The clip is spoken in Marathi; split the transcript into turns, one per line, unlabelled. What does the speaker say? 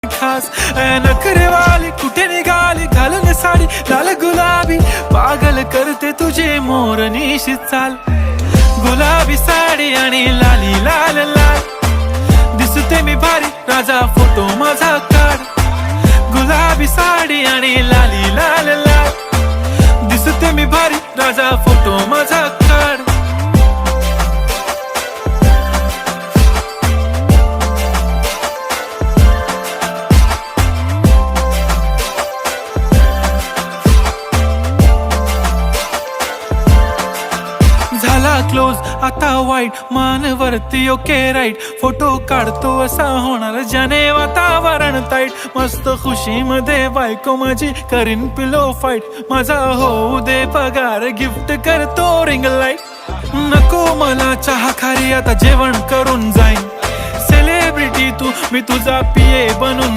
खास नखरेवाली कुठे निघाली घालून साडी लाल गुलाबी पागल करते तुझे मोरनीशी चाल गुलाबी साडी आणि लाली लाल लाल दिसते मी भारी राजा फोटो माझा काढ गुलाबी साडी आणि लाली लाल लाल दिसते मी भारी राजा फोटो माझा काढ झाला क्लोज आता वाईट मानवरती ओके राईट फोटो काढतो असा होणार ज्याने वातावरण ताईट मस्त खुशी मध्ये बायको माझी करीन पिलो फाईट माझा होऊ दे पगार गिफ्ट करतो रिंग लाईट नको मला चहा खारी आता जेवण करून जाईन सेलिब्रिटी तू मी तुझा पिये बनून